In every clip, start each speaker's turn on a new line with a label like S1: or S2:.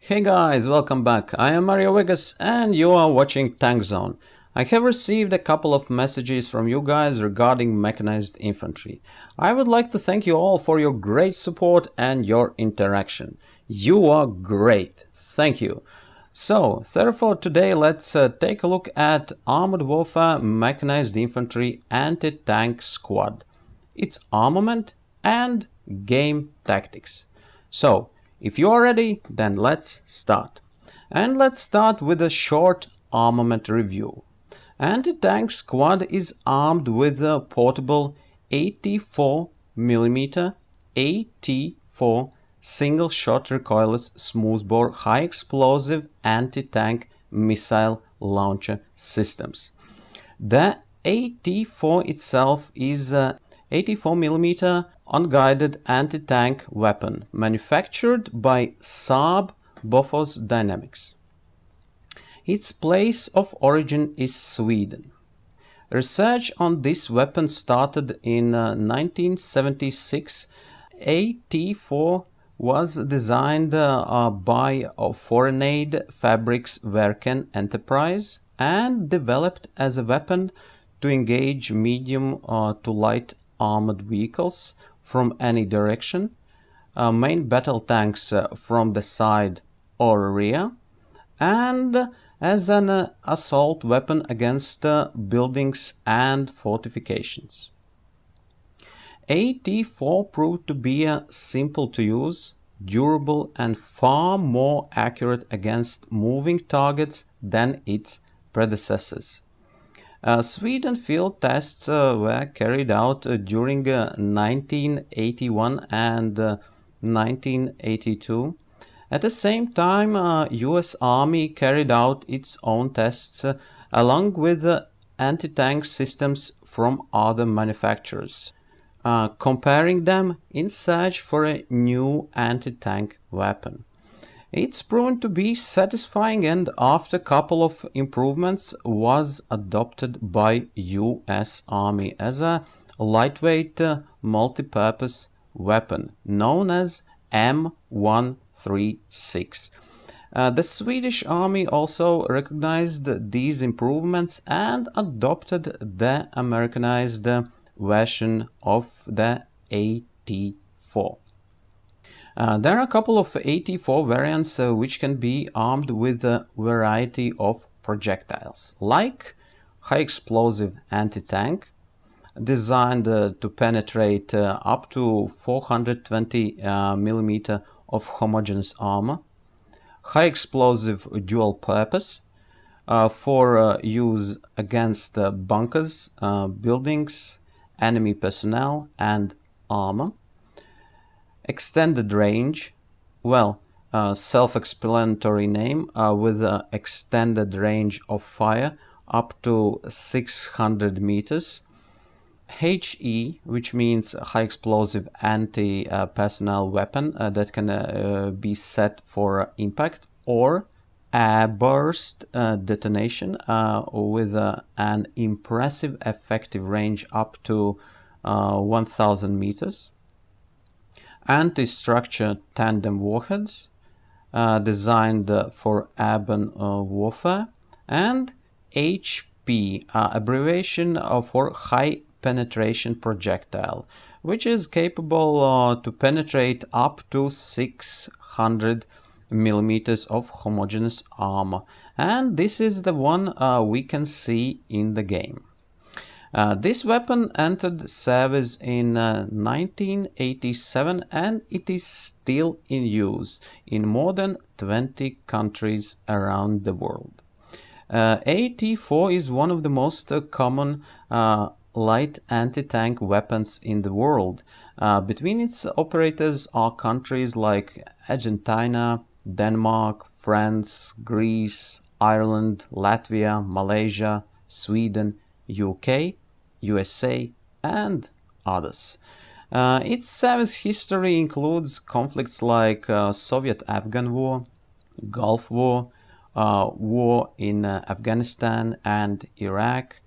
S1: Hey guys, welcome back. I am Mario Vegas and you are watching Tank Zone. I have received a couple of messages from you guys regarding Mechanized Infantry. I would like to thank you all for your great support and your interaction. You are great. Thank you. So, therefore today let's take a look at Armored Warfare Mechanized Infantry Anti-Tank Squad, its armament and game tactics. So, if you are ready, then let's start. And let's start with a short armament review. Anti-Tank Squad is armed with a portable 84mm AT4 single-shot recoilless smoothbore high-explosive anti-tank missile launcher systems. The AT4 itself is a 84mm unguided anti-tank weapon manufactured by Saab Bofors Dynamics. Its place of origin is Sweden. Research on this weapon started in 1976. AT4 was designed by Foreign Fabrics Werken Enterprise and developed as a weapon to engage medium to light armored vehicles from any direction, main battle tanks from the side or rear, and as an assault weapon against buildings and fortifications. AT4 proved to be simple to use, durable and far more accurate against moving targets than its predecessors. Sweden field tests were carried out during 1981 and 1982. At the same time, US Army carried out its own tests along with anti-tank systems from other manufacturers, comparing them in search for a new anti-tank weapon. It's proven to be satisfying and after a couple of improvements was adopted by US Army as a lightweight multi-purpose weapon known as M136. The Swedish Army also recognized these improvements and adopted the Americanized version of the AT4. There are a couple of AT4 variants which can be armed with a variety of projectiles, like high explosive anti-tank, designed to penetrate up to 420mm of homogeneous armor, high explosive dual purpose for use against bunkers, buildings, enemy personnel and armor. Extended range, self-explanatory name with extended range of fire up to 600 meters. HE, which means high explosive anti-personnel weapon that can be set for impact, or burst detonation with an impressive effective range up to 1000 meters. Anti-structure tandem warheads designed for urban warfare, and HP, abbreviation for high penetration projectile, which is capable to penetrate up to 600 millimeters of homogeneous armor, and this is the one we can see in the game. This weapon entered service in 1987 and it is still in use in more than 20 countries around the world. AT4 is one of the most common light anti-tank weapons in the world. Between its operators are countries like Argentina, Denmark, France, Greece, Ireland, Latvia, Malaysia, Sweden, UK, USA and others. Its service history includes conflicts like Soviet-Afghan War, Gulf War, war in Afghanistan and Iraq,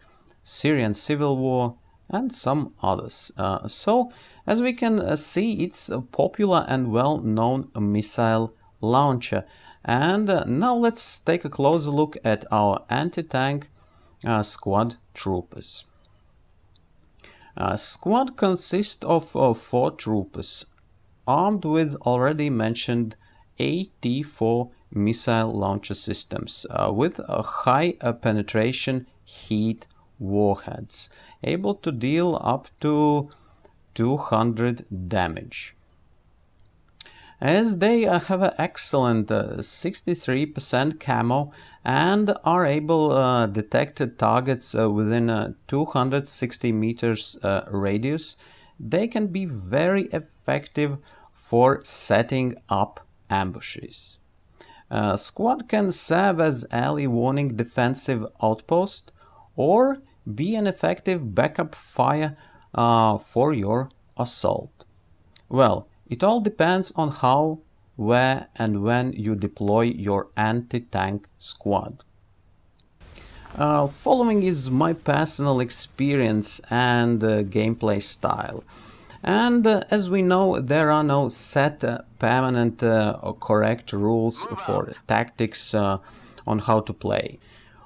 S1: Syrian Civil War and some others. So as we can see, it's a popular and well-known missile launcher And now let's take a closer look at our anti-tank squad troopers. Squad consists of 4 troopers armed with already mentioned AT-4 missile launcher systems with a high penetration heat warheads, able to deal up to 200 damage. As they have an excellent 63% camo and are able to detect targets within 260 meters radius, they can be very effective for setting up ambushes. Squad can serve as early warning defensive outpost or be an effective backup fire for your assault. Well, it all depends on how, where and when you deploy your anti-tank squad. Following is my personal experience and gameplay style. And as we know, there are no set permanent or correct rules for tactics on how to play.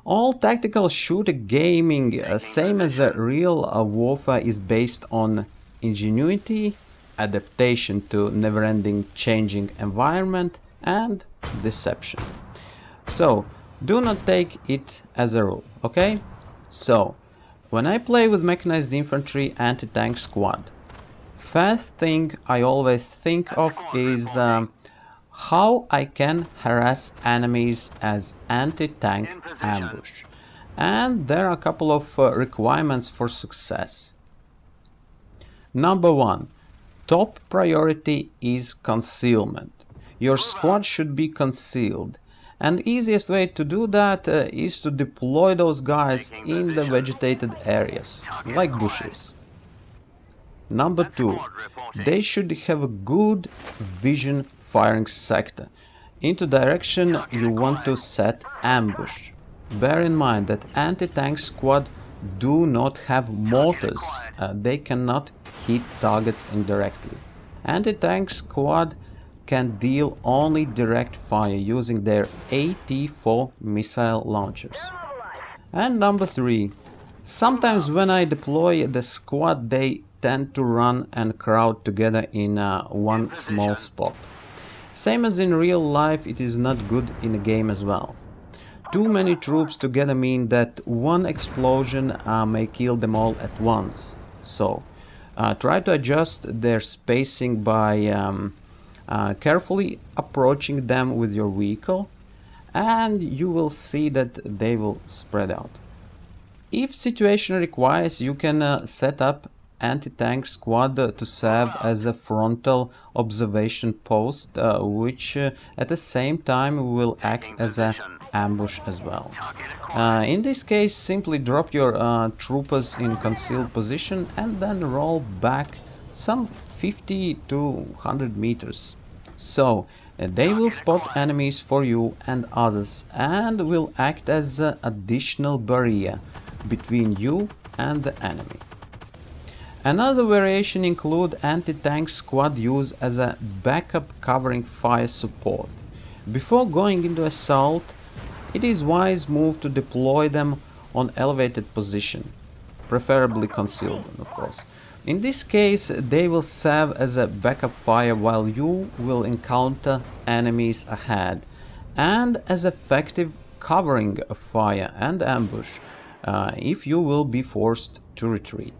S1: All tactical shooter gaming, same as real warfare, is based on ingenuity, adaptation to never-ending changing environment, and deception. So do not take it as a rule, okay? So when I play with Mechanized Infantry anti-tank squad, first thing I always think of is how I can harass enemies as anti-tank ambush. And there are a couple of requirements for success. Number 1. Top priority is concealment. Your squad should be concealed. And the easiest way to do that is to deploy those guys in the vegetated areas, like bushes. Number 2. They should have a good vision firing sector into direction you want to set ambush. Bear in mind that anti-tank squad do not have mortars, they cannot hit targets indirectly. Anti-tank squad can deal only direct fire using their AT-4 missile launchers. And number 3, sometimes when I deploy the squad, they tend to run and crowd together in one small spot. Same as in real life, it is not good in a game as well. Too many troops together mean that one explosion may kill them all at once. So try to adjust their spacing by carefully approaching them with your vehicle, and you will see that they will spread out. If situation requires, you can set up anti-tank squad to serve as a frontal observation post, which at the same time will act as an ambush as well. In this case, simply drop your troopers in concealed position and then roll back some 50 to 100 meters. So they will spot enemies for you and others and will act as an additional barrier between you and the enemy. Another variation include anti-tank squad use as a backup covering fire support. Before going into assault, it is wise move to deploy them on elevated position, preferably concealed, of course. In this case, they will serve as a backup fire while you will encounter enemies ahead, and as effective covering fire and ambush if you will be forced to retreat.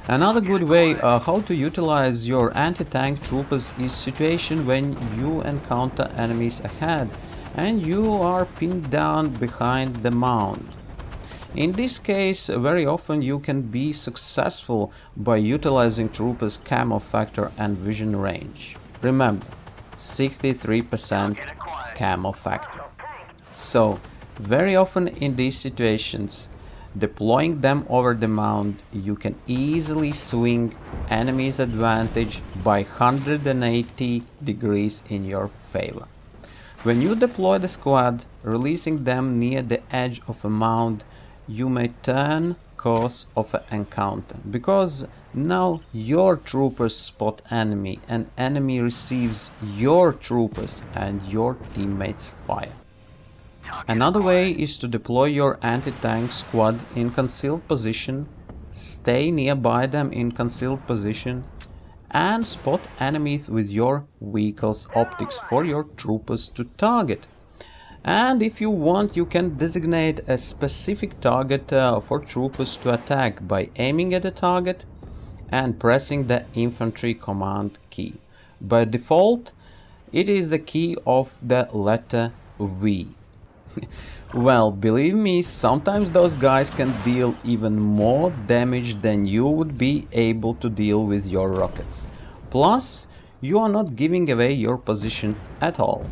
S1: Another good way how to utilize your anti-tank troopers is situation when you encounter enemies ahead and you are pinned down behind the mound. In this case, very often you can be successful by utilizing troopers' camo factor and vision range. Remember, 63% camo factor. So, very often in these situations, deploying them over the mound, you can easily swing enemy's advantage by 180 degrees in your favor. When you deploy the squad, releasing them near the edge of a mound, you may turn course of an encounter, because now your troopers spot enemy and enemy receives your troopers and your teammates fire. Another way is to deploy your anti-tank squad in concealed position, stay nearby them in concealed position, and spot enemies with your vehicle's optics for your troopers to target. And if you want, you can designate a specific target for troopers to attack by aiming at the target and pressing the infantry command key. By default, it is the key of the letter V. Well, believe me, sometimes those guys can deal even more damage than you would be able to deal with your rockets. Plus, you are not giving away your position at all.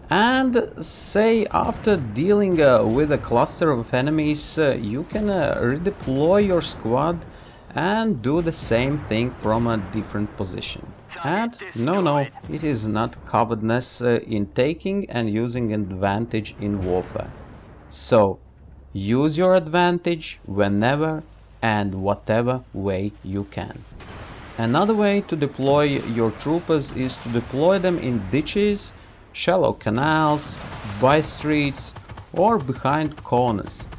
S1: And say after dealing with a cluster of enemies, you can redeploy your squad and do the same thing from a different position. And no, it is not cowardness in taking and using advantage in warfare. So, use your advantage whenever and whatever way you can. Another way to deploy your troopers is to deploy them in ditches, shallow canals, by streets, or behind corners.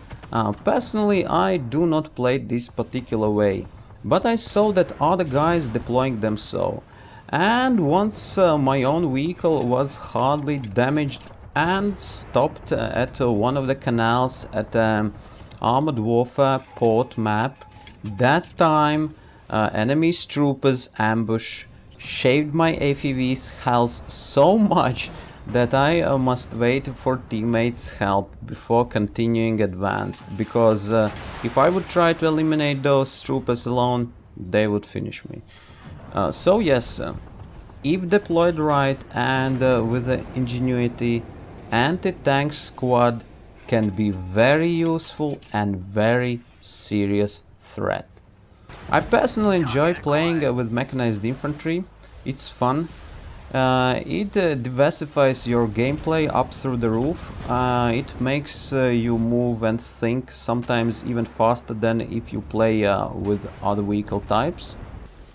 S1: Personally, I do not play this particular way, but I saw that other guys deploying them so. And once my own vehicle was hardly damaged and stopped at one of the canals at Armored Warfare port map, that time enemy's troopers ambush shaved my AFV's health so much that I must wait for teammates' help before continuing advanced, because if I would try to eliminate those troopers alone, they would finish me. So yes, if deployed right and with ingenuity, anti-tank squad can be very useful and very serious threat. I personally enjoy playing with Mechanized Infantry. It's fun. It diversifies your gameplay up through the roof. It makes you move and think sometimes even faster than if you play with other vehicle types.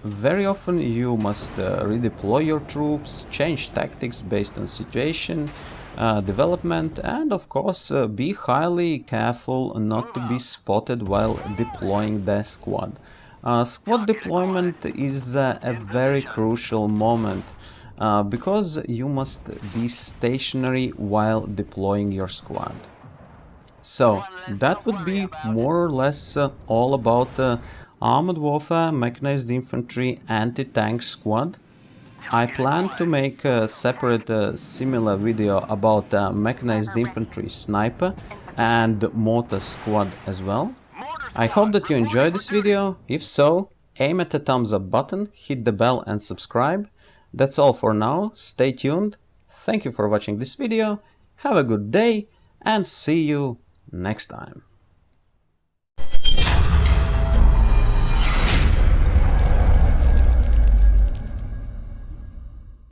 S1: Very often you must redeploy your troops, change tactics based on situation, development, and of course be highly careful not to be spotted while deploying the squad. Squad deployment is a very crucial moment because you must be stationary while deploying your squad. So that would be more or less all about Armored Warfare Mechanized Infantry Anti-Tank Squad. I plan to make a separate similar video about Mechanized Infantry Sniper and Mortar Squad as well. I hope that you enjoyed this video. If so, aim at the thumbs up button, hit the bell and subscribe. That's all for now. Stay tuned. Thank you for watching this video. Have a good day and see you next time.